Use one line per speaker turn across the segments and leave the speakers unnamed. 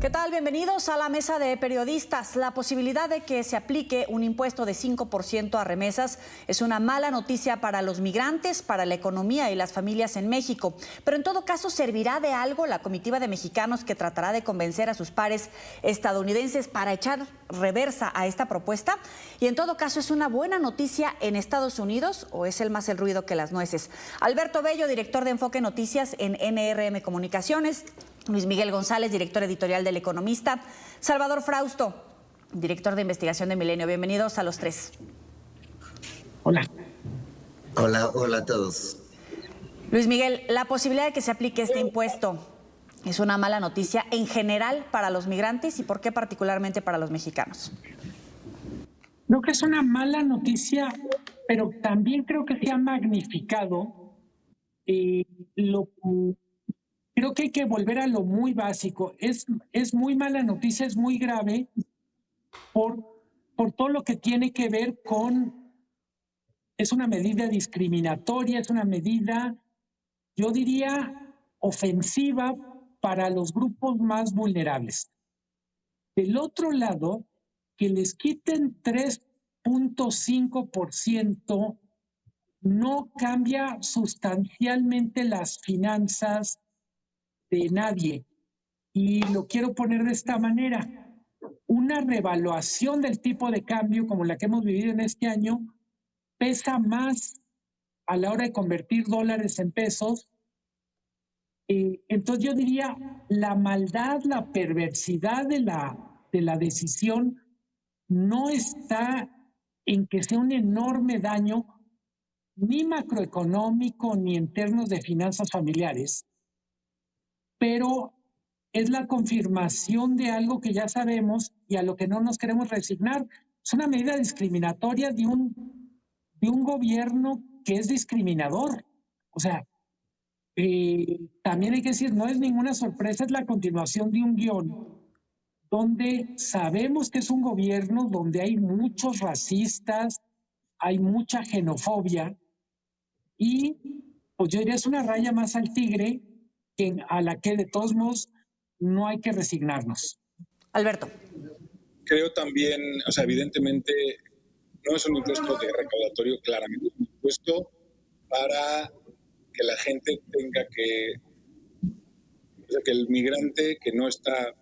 ¿Qué tal? Bienvenidos a la mesa de periodistas. La posibilidad de que se aplique un impuesto de 5% a remesas es una mala noticia para los migrantes, para la economía y las familias en México. Pero en todo caso, ¿servirá de algo la comitiva de mexicanos que tratará de convencer a sus pares estadounidenses para echar reversa a esta propuesta? Y en todo caso, ¿es una buena noticia en Estados Unidos o es más el ruido que las nueces? Alberto Bello, director de Enfoque Noticias en NRM Comunicaciones. Luis Miguel González, director editorial del Economista. Salvador Frausto, director de investigación de Milenio. Bienvenidos a los tres.
Hola.
Hola a todos.
Luis Miguel, la posibilidad de que se aplique este impuesto es una mala noticia en general para los migrantes y ¿por qué particularmente para los mexicanos?
Creo que es una mala noticia, pero también creo que se ha magnificado Creo que hay que volver a lo muy básico. Es muy mala noticia, es muy grave por todo lo que tiene que ver con... Es una medida discriminatoria, es una medida, yo diría, ofensiva para los grupos más vulnerables. Del otro lado, que les quiten 3.5% no cambia sustancialmente las finanzas de nadie. Y lo quiero poner de esta manera. Una revaluación del tipo de cambio como la que hemos vivido en este año pesa más a la hora de convertir dólares en pesos. Entonces yo diría, la maldad, la perversidad de la decisión no está en que sea un enorme daño ni macroeconómico ni en términos de finanzas familiares, pero es la confirmación de algo que ya sabemos y a lo que no nos queremos resignar. Es una medida discriminatoria de un gobierno que es discriminador. O sea, también hay que decir, no es ninguna sorpresa, es la continuación de un guión donde sabemos que es un gobierno donde hay muchos racistas, hay mucha xenofobia y pues yo diría es una raya más al tigre a la que de todos modos no hay que resignarnos.
Alberto.
Creo también, evidentemente no es un impuesto de recaudatorio, claramente es un impuesto para que la gente tenga que el migrante que no está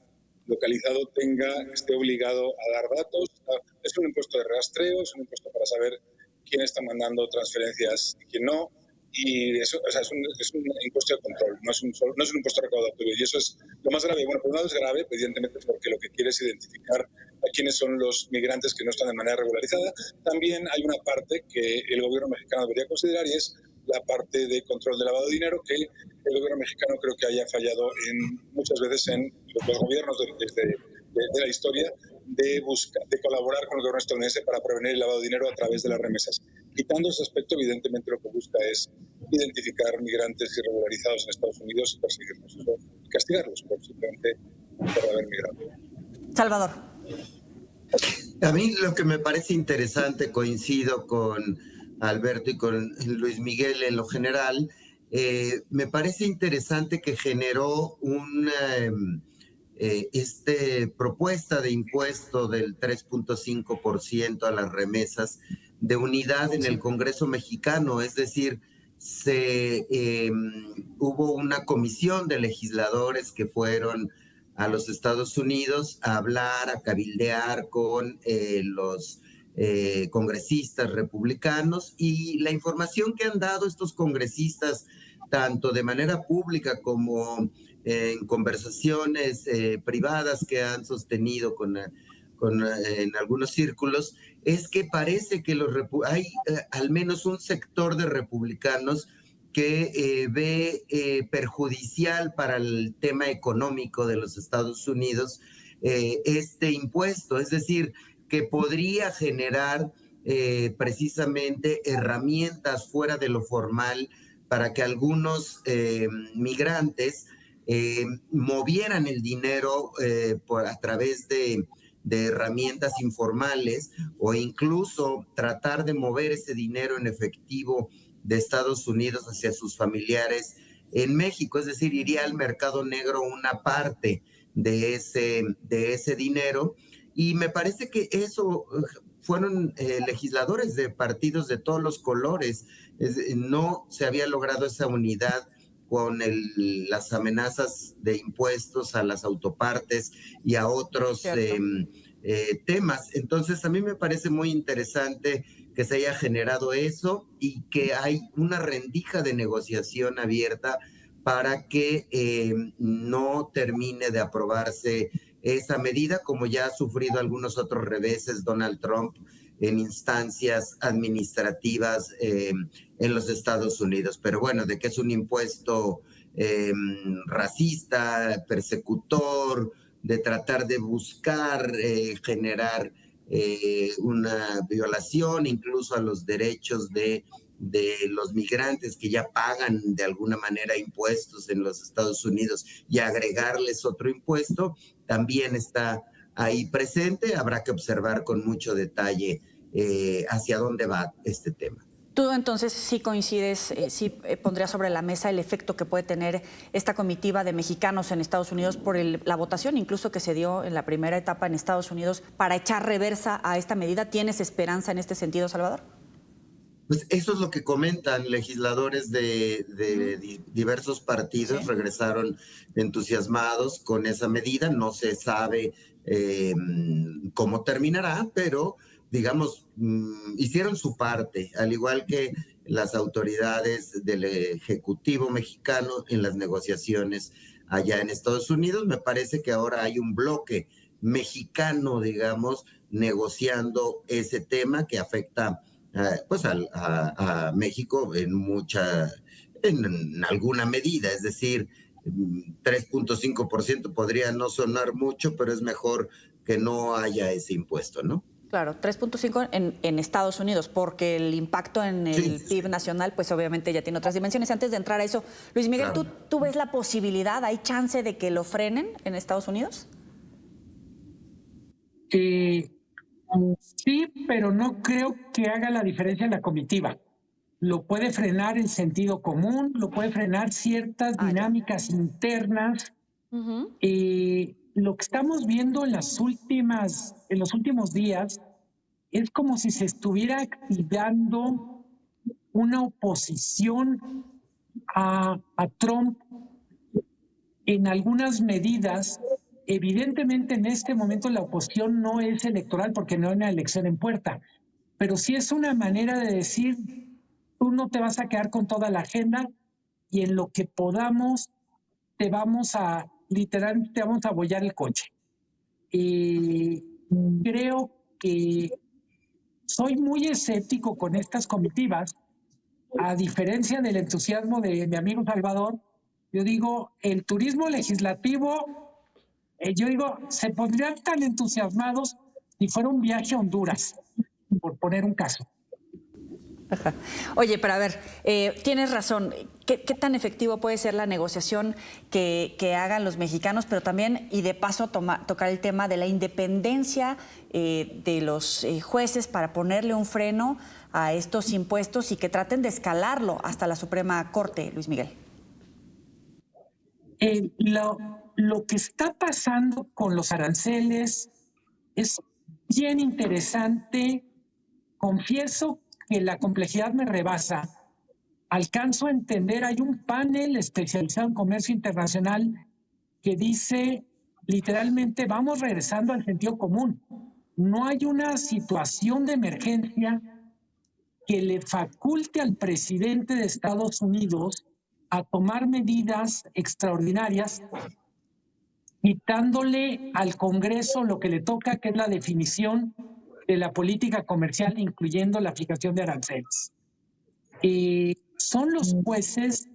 localizado esté obligado a dar datos. Es un impuesto de rastreo, es un impuesto para saber quién está mandando transferencias y quién no. Y eso, es un impuesto de control, no es un impuesto recaudatorio. Y eso es lo más grave. Bueno, por un lado es grave, evidentemente, porque lo que quiere es identificar a quiénes son los migrantes que no están de manera regularizada. También hay una parte que el gobierno mexicano debería considerar y es la parte de control de lavado de dinero, que el gobierno mexicano creo que haya fallado muchas veces en los gobiernos de la historia de colaborar con el gobierno estadounidense para prevenir el lavado de dinero a través de las remesas. Quitando ese aspecto, evidentemente lo que busca es identificar migrantes irregularizados en Estados Unidos y perseguirlos y castigarlos simplemente por haber migrado.
Salvador.
A mí lo que me parece interesante, coincido con Alberto y con Luis Miguel en lo general, me parece interesante que generó propuesta de impuesto del 3.5% a las remesas de unidad en el Congreso mexicano, es decir, hubo una comisión de legisladores que fueron a los Estados Unidos a hablar, a cabildear con los congresistas republicanos, y la información que han dado estos congresistas, tanto de manera pública como en conversaciones privadas que han sostenido en algunos círculos, es que parece que hay al menos un sector de republicanos que ve perjudicial para el tema económico de los Estados Unidos este impuesto, es decir, que podría generar precisamente herramientas fuera de lo formal para que algunos migrantes movieran el dinero a través de herramientas informales, o incluso tratar de mover ese dinero en efectivo de Estados Unidos hacia sus familiares en México. Es decir, iría al mercado negro una parte de ese dinero. Y me parece que eso fueron legisladores de partidos de todos los colores. No se había logrado esa unidad con las amenazas de impuestos a las autopartes y a otros temas. Entonces, a mí me parece muy interesante que se haya generado eso y que hay una rendija de negociación abierta para que no termine de aprobarse esa medida, como ya ha sufrido algunos otros reveses Donald Trump en instancias administrativas en los Estados Unidos. Pero bueno, de que es un impuesto racista, persecutor, de tratar de buscar generar una violación incluso a los derechos de los migrantes que ya pagan de alguna manera impuestos en los Estados Unidos y agregarles otro impuesto, también está ahí presente. Habrá que observar con mucho detalle hacia dónde va este tema.
Tú entonces sí coincides, sí pondrías sobre la mesa el efecto que puede tener esta comitiva de mexicanos en Estados Unidos por la votación incluso que se dio en la primera etapa en Estados Unidos para echar reversa a esta medida. ¿Tienes esperanza en este sentido, Salvador?
Pues eso es lo que comentan legisladores de diversos partidos. ¿Sí? Regresaron entusiasmados con esa medida. No se sabe cómo terminará, pero digamos, hicieron su parte, al igual que las autoridades del Ejecutivo mexicano en las negociaciones allá en Estados Unidos. Me parece que ahora hay un bloque mexicano, digamos, negociando ese tema que afecta pues a México en alguna medida, es decir, 3.5% podría no sonar mucho, pero es mejor que no haya ese impuesto, ¿no?
Claro, 3.5 en Estados Unidos, porque el impacto en el PIB nacional, pues obviamente ya tiene otras dimensiones. Antes de entrar a eso, Luis Miguel, claro. ¿Tú ves la posibilidad, hay chance de que lo frenen en Estados Unidos?
Sí, pero no creo que haga la diferencia en la comitiva. Lo puede frenar el sentido común, lo puede frenar ciertas dinámicas internas. Lo que estamos viendo en los últimos días es como si se estuviera activando una oposición a Trump en algunas medidas. Evidentemente en este momento la oposición no es electoral porque no hay una elección en puerta, pero sí es una manera de decir, tú no te vas a quedar con toda la agenda y en lo que podamos literalmente te vamos a abollar el coche. Creo que soy muy escéptico con estas comitivas, a diferencia del entusiasmo de mi amigo Salvador. Yo digo, el turismo legislativo, se pondrían tan entusiasmados si fuera un viaje a Honduras, por poner un caso.
Ajá. Oye, pero a ver, tienes razón. ¿Qué tan efectivo puede ser la negociación que hagan los mexicanos, pero también, y de paso, tocar el tema de la independencia de los jueces para ponerle un freno a estos impuestos y que traten de escalarlo hasta la Suprema Corte, Luis Miguel?
Lo que está pasando con los aranceles es bien interesante. Confieso que la complejidad me rebasa. Alcanzo a entender, hay un panel especializado en comercio internacional que dice literalmente vamos regresando al sentido común. No hay una situación de emergencia que le faculte al presidente de Estados Unidos a tomar medidas extraordinarias, quitándole al Congreso lo que le toca, que es la definición de la política comercial, incluyendo la aplicación de aranceles. Son los jueces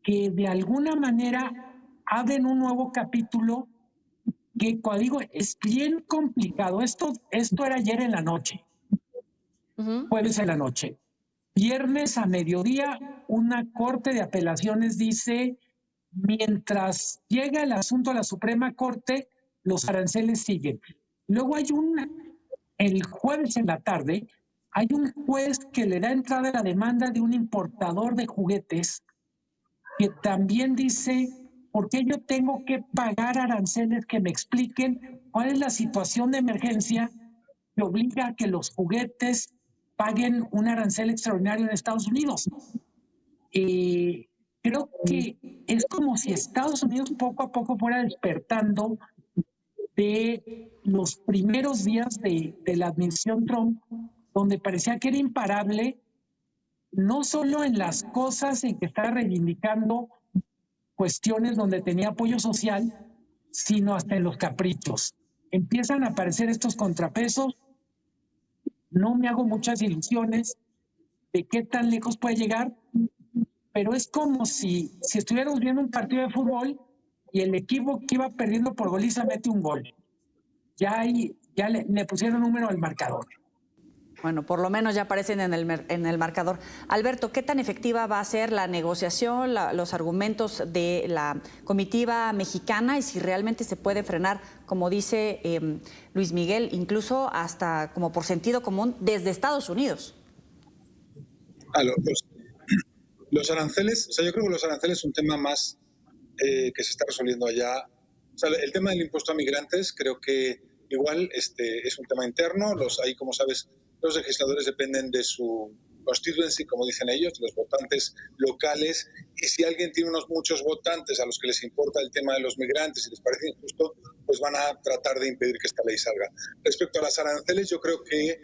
que de alguna manera abren un nuevo capítulo que, como digo, es bien complicado. Esto era ayer en la noche, jueves en la noche. Viernes a mediodía, una corte de apelaciones dice, mientras llega el asunto a la Suprema Corte, los aranceles siguen. Luego hay el jueves en la tarde, hay un juez que le da entrada a la demanda de un importador de juguetes que también dice, ¿por qué yo tengo que pagar aranceles? Que me expliquen cuál es la situación de emergencia que obliga a que los juguetes paguen un arancel extraordinario en Estados Unidos. Creo que es como si Estados Unidos poco a poco fuera despertando de los primeros días de la administración Trump, donde parecía que era imparable, no solo en las cosas en que estaba reivindicando cuestiones donde tenía apoyo social, sino hasta en los caprichos. Empiezan a aparecer estos contrapesos, no me hago muchas ilusiones de qué tan lejos puede llegar, pero es como si estuviéramos viendo un partido de fútbol y el equipo que iba perdiendo por goliza mete un gol. Ya le pusieron número al marcador.
Bueno, por lo menos ya aparecen en el marcador. Alberto, ¿qué tan efectiva va a ser la negociación, los argumentos de la comitiva mexicana y si realmente se puede frenar, como dice Luis Miguel, incluso hasta como por sentido común desde Estados Unidos?
Los aranceles, o sea, yo creo que los aranceles es un tema más que se está resolviendo allá. O sea, el tema del impuesto a migrantes creo que igual es un tema interno. Ahí, como sabes, los legisladores dependen de su constituency, como dicen ellos, de los votantes locales, y si alguien tiene muchos votantes a los que les importa el tema de los migrantes y les parece injusto, pues van a tratar de impedir que esta ley salga. Respecto a las aranceles, yo creo que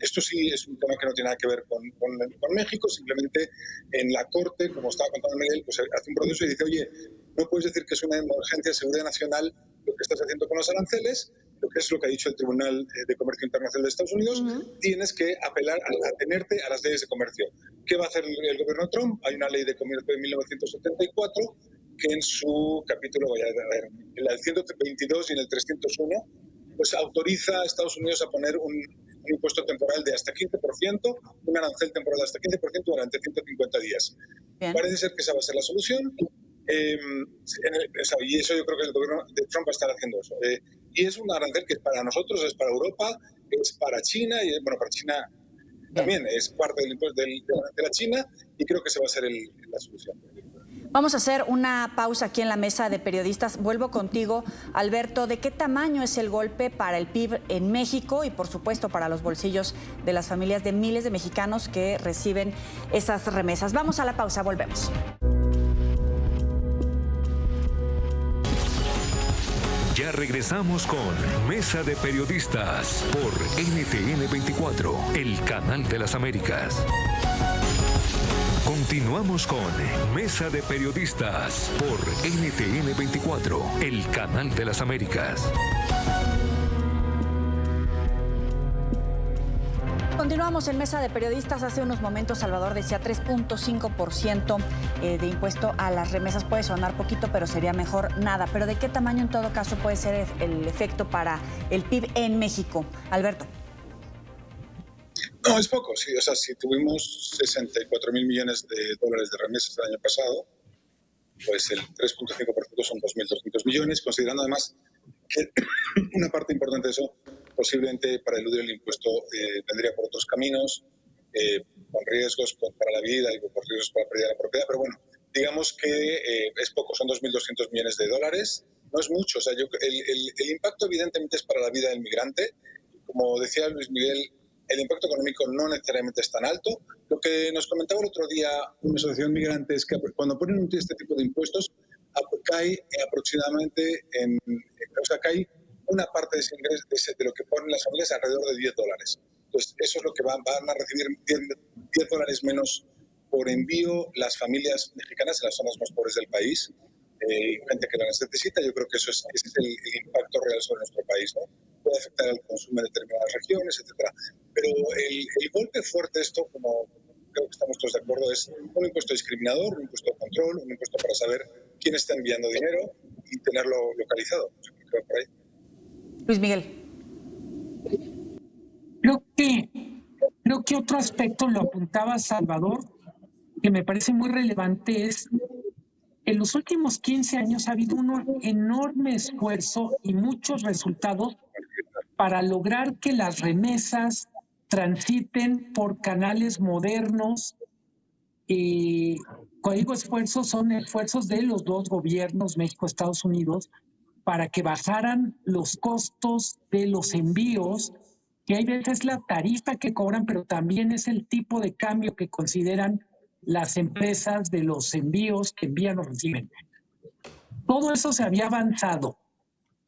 esto sí es un tema que no tiene nada que ver con México, simplemente en la Corte, como estaba contando Miguel, pues hace un proceso y dice, oye, no puedes decir que es una emergencia de seguridad nacional lo que estás haciendo con los aranceles, lo que es lo que ha dicho el Tribunal de Comercio Internacional de Estados Unidos, tienes que apelar a tenerte a las leyes de comercio. ¿Qué va a hacer el gobierno de Trump? Hay una ley de comercio de 1974 que en su capítulo, en el 122 y en el 301, pues autoriza a Estados Unidos a poner un impuesto temporal de hasta 15%, un arancel temporal de hasta 15% durante 150 días. Bien. Parece ser que esa va a ser la solución. Y eso yo creo que el gobierno de Trump va a estar haciendo eso. Y es un arancel que es para nosotros, es para Europa, es para China, y bueno, para China también es parte del impuesto de la China, y creo que esa va a ser la solución.
Vamos a hacer una pausa aquí en la mesa de periodistas. Vuelvo contigo, Alberto. ¿De qué tamaño es el golpe para el PIB en México y, por supuesto, para los bolsillos de las familias de miles de mexicanos que reciben esas remesas? Vamos a la pausa, volvemos.
Ya regresamos con Mesa de Periodistas por NTN 24, el canal de las Américas. Continuamos con Mesa de Periodistas por NTN 24, el canal de las Américas.
Continuamos en Mesa de Periodistas. Hace unos momentos Salvador decía 3.5% de impuesto a las remesas. Puede sonar poquito, pero sería mejor nada. ¿Pero de qué tamaño en todo caso puede ser el efecto para el PIB en México? Alberto.
No, es poco, sí. O sea, si tuvimos 64.000 millones de dólares de remesas el año pasado, pues el 3.5% son 2.200 millones, considerando además que una parte importante de eso posiblemente para eludir el impuesto vendría por otros caminos, con riesgos para la vida y con riesgos para la pérdida de la propiedad, pero bueno, digamos que es poco, son 2.200 millones de dólares, no es mucho, o sea, el impacto evidentemente es para la vida del migrante, como decía Luis Miguel, el impacto económico no necesariamente es tan alto. Lo que nos comentaba el otro día una asociación migrante es que cuando ponen este tipo de impuestos, cae aproximadamente cae una parte de ese ingreso, de lo que ponen las familias, alrededor de $10. Entonces, eso es lo que van a recibir $10 menos por envío las familias mexicanas en las zonas más pobres del país. Gente que lo necesita, yo creo que ese es el impacto real sobre nuestro país, ¿no? Puede afectar al consumo en determinadas regiones, etcétera. Pero el golpe fuerte, esto, como creo que estamos todos de acuerdo, es un impuesto discriminador, un impuesto de control, un impuesto para saber quién está enviando dinero y tenerlo localizado. Yo creo que va por ahí.
Luis Miguel.
Creo que otro aspecto, lo apuntaba Salvador, que me parece muy relevante, es en los últimos 15 años ha habido un enorme esfuerzo y muchos resultados para lograr que las remesas transiten por canales modernos, cuando digo esfuerzos, son esfuerzos de los dos gobiernos, México, Estados Unidos, para que bajaran los costos de los envíos, que hay veces la tarifa que cobran, pero también es el tipo de cambio que consideran las empresas de los envíos que envían o reciben. Todo eso se había avanzado.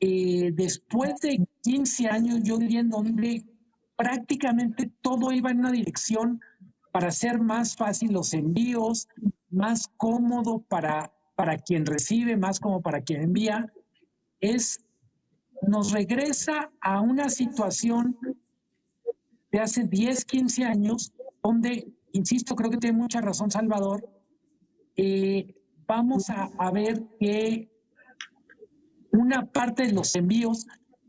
Después de 15 años, yo diría, en donde prácticamente todo iba en una dirección para hacer más fácil los envíos, más cómodo para quien recibe, más cómodo para quien envía, nos regresa a una situación de hace 10, 15 años, donde, insisto, creo que tiene mucha razón Salvador, vamos a ver que una parte de los envíos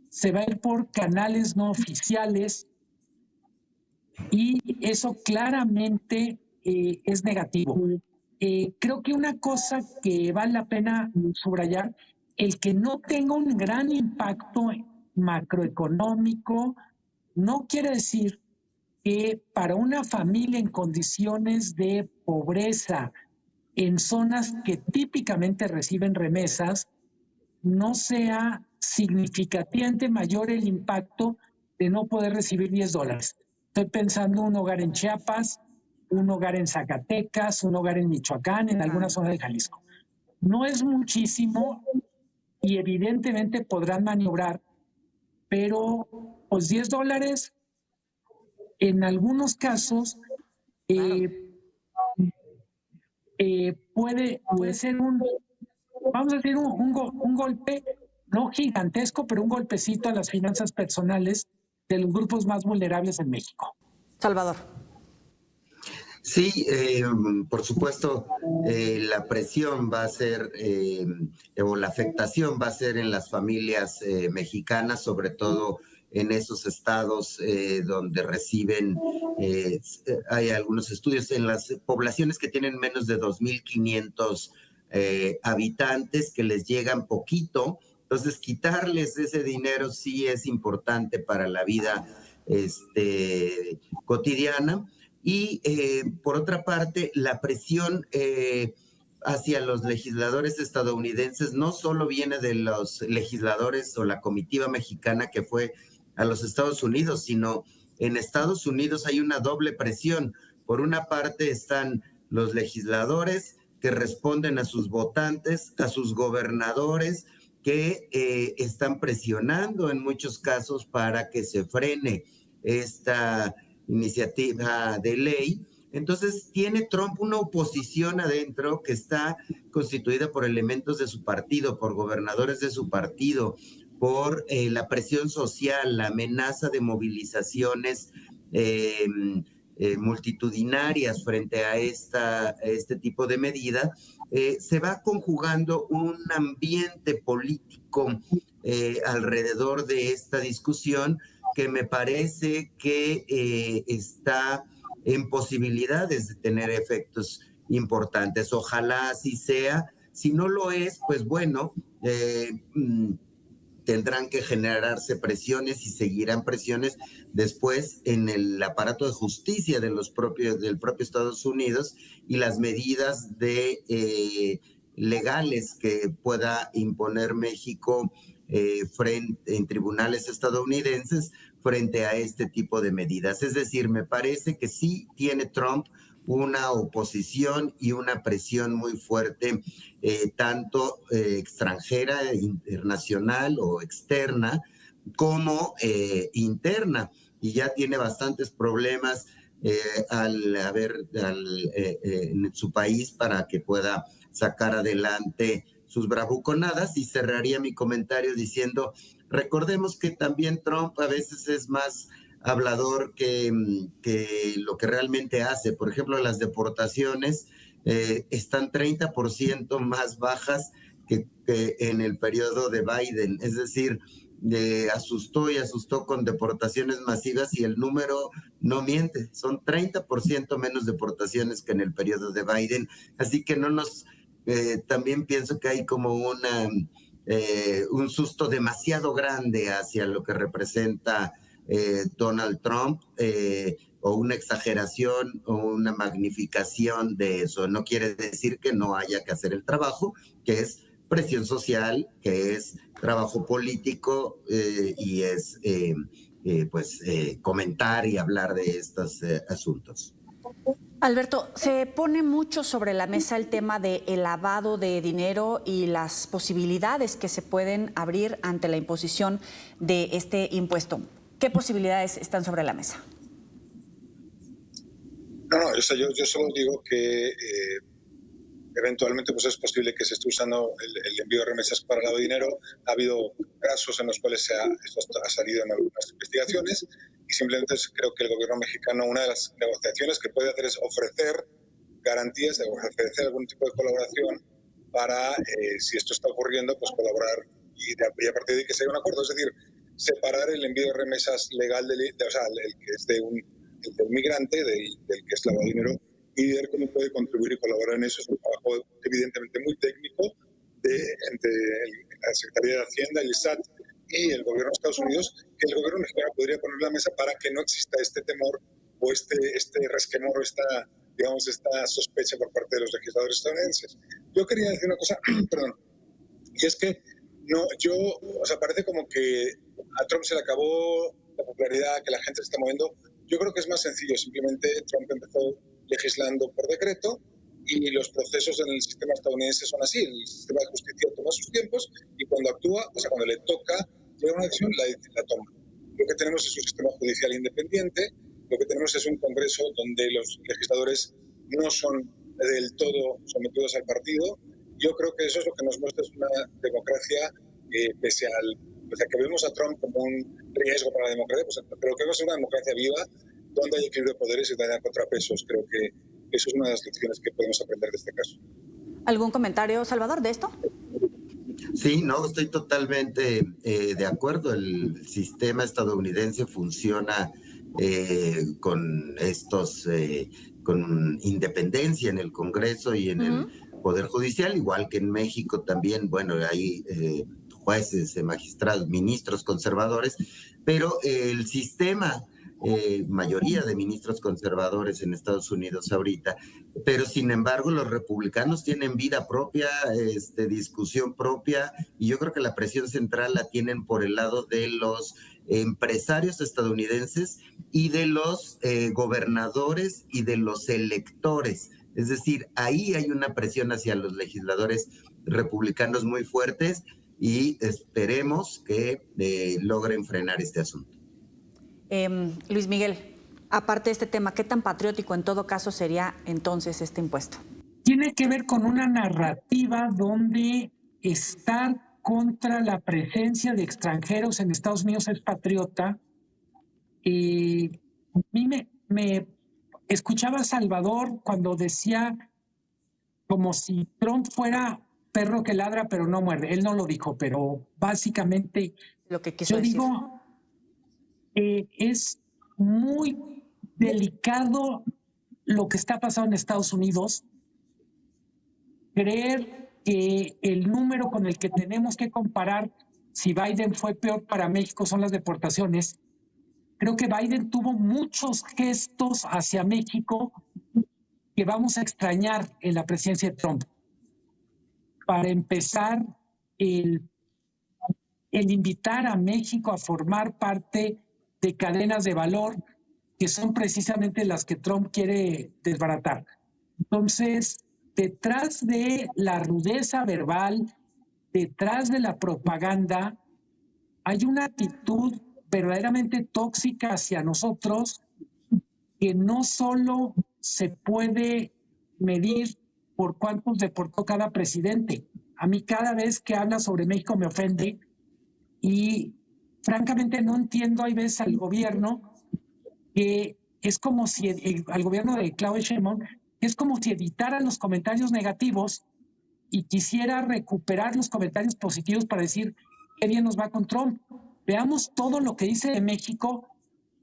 se va a ir por canales no oficiales y eso claramente es negativo. Creo que una cosa que vale la pena subrayar, el que no tenga un gran impacto macroeconómico, no quiere decir que para una familia en condiciones de pobreza, en zonas que típicamente reciben remesas, no sea significativamente mayor el impacto de no poder recibir $10. Estoy pensando en un hogar en Chiapas, un hogar en Zacatecas, un hogar en Michoacán, en alguna zona de Jalisco. No es muchísimo y evidentemente podrán maniobrar, pero pues $10 en algunos casos puede ser vamos a decir, un golpe, no gigantesco, pero un golpecito a las finanzas personales de los grupos más vulnerables en México.
Salvador.
Sí, por supuesto, la presión va a ser, o la afectación va a ser en las familias mexicanas, sobre todo en esos estados donde reciben, hay algunos estudios, en las poblaciones que tienen menos de 2,500 habitantes, que les llegan poquito. Entonces, quitarles ese dinero sí es importante para la vida cotidiana. Y por otra parte, la presión hacia los legisladores estadounidenses no solo viene de los legisladores o la comitiva mexicana que fue a los Estados Unidos, sino en Estados Unidos hay una doble presión. Por una parte están los legisladores que responden a sus votantes, a sus gobernadores, que están presionando en muchos casos para que se frene esta iniciativa de ley. Entonces tiene Trump una oposición adentro que está constituida por elementos de su partido, por gobernadores de su partido, por la presión social, la amenaza de movilizaciones multitudinarias frente a este tipo de medida. Se va conjugando un ambiente político alrededor de esta discusión que me parece que está en posibilidades de tener efectos importantes. Ojalá así sea. Si no lo es, pues bueno, tendrán que generarse presiones y seguirán presiones después en el aparato de justicia del propio Estados Unidos y las medidas legales que pueda imponer México en tribunales estadounidenses frente a este tipo de medidas. Es decir, me parece que sí tiene Trump una oposición y una presión muy fuerte, tanto extranjera, internacional o externa, como interna. Y ya tiene bastantes problemas en su país para que pueda sacar adelante sus bravuconadas. Y cerraría mi comentario diciendo, recordemos que también Trump a veces es más hablador que lo que realmente hace. Por ejemplo, las deportaciones están 30% más bajas que en el periodo de Biden. Es decir, asustó con deportaciones masivas y el número no miente. Son 30% menos deportaciones que en el periodo de Biden. Así que también pienso que hay como un susto demasiado grande hacia lo que representa Donald Trump, o una exageración o una magnificación de eso. No quiere decir que no haya que hacer el trabajo, que es presión social, que es trabajo político y es comentar y hablar de estos asuntos.
Alberto, se pone mucho sobre la mesa el tema del lavado de dinero y las posibilidades que se pueden abrir ante la imposición de este impuesto. ¿Qué posibilidades están sobre la mesa?
No, yo solo digo que eventualmente pues es posible que se esté usando el envío de remesas para el lavado de dinero. Ha habido casos en los cuales esto ha salido en algunas investigaciones y simplemente creo que el gobierno mexicano, una de las negociaciones que puede hacer es ofrecer garantías, ofrecer algún tipo de colaboración para, si esto está ocurriendo, pues colaborar y a partir de ahí que se haya un acuerdo. Es decir, separar el envío de remesas legal, el que es de un migrante, del que es lavado de dinero, y ver cómo puede contribuir y colaborar en eso. Es un trabajo evidentemente muy técnico entre la Secretaría de Hacienda, el SAT y el gobierno de Estados Unidos, que el gobierno mexicano podría poner en la mesa para que no exista este temor o este resquemor o esta sospecha por parte de los legisladores estadounidenses. Yo quería decir una cosa, perdón, y es que parece como que a Trump se le acabó la popularidad, que la gente se está moviendo. Yo creo que es más sencillo. Simplemente Trump empezó legislando por decreto y los procesos en el sistema estadounidense son así. El sistema de justicia toma sus tiempos y cuando actúa, cuando le toca llevar una decisión, la toma. Lo que tenemos es un sistema judicial independiente, lo que tenemos es un Congreso donde los legisladores no son del todo sometidos al partido. Yo creo que eso es lo que nos muestra, es una democracia pese a que vemos a Trump como un riesgo para la democracia, pero creo que es una democracia viva donde hay equilibrio de poderes y donde hay contrapesos. Creo que eso es una de las lecciones que podemos aprender de este caso.
¿Algún comentario, Salvador, de esto?
Sí, no, estoy totalmente de acuerdo. El sistema estadounidense funciona con independencia en el Congreso y en el Poder Judicial, igual que en México también. Bueno, hay jueces, magistrados, ministros conservadores, pero el sistema, mayoría de ministros conservadores en Estados Unidos ahorita, pero sin embargo los republicanos tienen vida propia, discusión propia, y yo creo que la presión central la tienen por el lado de los empresarios estadounidenses y de los gobernadores y de los electores. Es decir, ahí hay una presión hacia los legisladores republicanos muy fuertes y esperemos que logren frenar este asunto.
Luis Miguel, aparte de este tema, ¿qué tan patriótico en todo caso sería entonces este impuesto?
Tiene que ver con una narrativa donde estar contra la presencia de extranjeros en Estados Unidos es patriota. A mí me escuchaba a Salvador cuando decía como si Trump fuera perro que ladra pero no muerde. Él no lo dijo, pero básicamente
lo que quiso decir.
Digo, es muy delicado lo que está pasando en Estados Unidos. Creer que el número con el que tenemos que comparar si Biden fue peor para México son las deportaciones. Creo que Biden tuvo muchos gestos hacia México que vamos a extrañar en la presidencia de Trump. Para empezar, el invitar a México a formar parte de cadenas de valor que son precisamente las que Trump quiere desbaratar. Entonces, detrás de la rudeza verbal, detrás de la propaganda, hay una actitud verdaderamente tóxica hacia nosotros que no solo se puede medir por cuántos deportó cada presidente. A mí cada vez que habla sobre México me ofende y francamente no entiendo, hay veces al gobierno que es como si, al gobierno de Claudia Sheinbaum, es como si editara los comentarios negativos y quisiera recuperar los comentarios positivos para decir qué bien nos va con Trump. Veamos todo lo que dice de México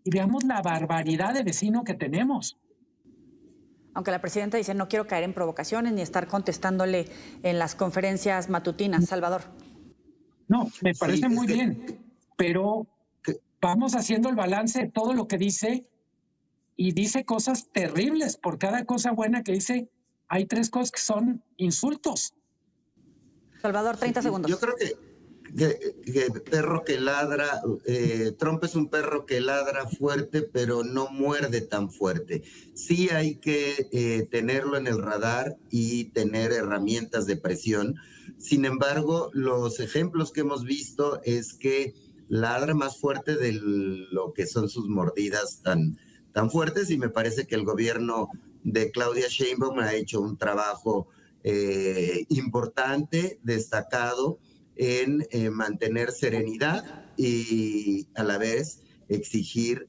y veamos la barbaridad de vecino que tenemos.
Aunque la presidenta dice no quiero caer en provocaciones ni estar contestándole en las conferencias matutinas. Salvador.
No, me parece muy bien, pero vamos haciendo el balance de todo lo que dice y dice cosas terribles. Por cada cosa buena que dice, hay 3 cosas que son insultos.
Salvador, 30 segundos.
Yo creo que perro que ladra, Trump es un perro que ladra fuerte, pero no muerde tan fuerte. Sí hay que tenerlo en el radar y tener herramientas de presión. Sin embargo, los ejemplos que hemos visto es que ladra más fuerte de lo que son sus mordidas tan fuertes, y me parece que el gobierno de Claudia Sheinbaum ha hecho un trabajo importante, destacado, en mantener serenidad y a la vez exigir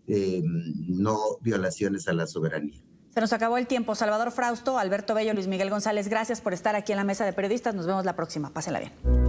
no violaciones a la soberanía.
Se nos acabó el tiempo. Salvador Frausto, Alberto Bello, Luis Miguel González, gracias por estar aquí en la Mesa de Periodistas. Nos vemos la próxima. Pásenla bien.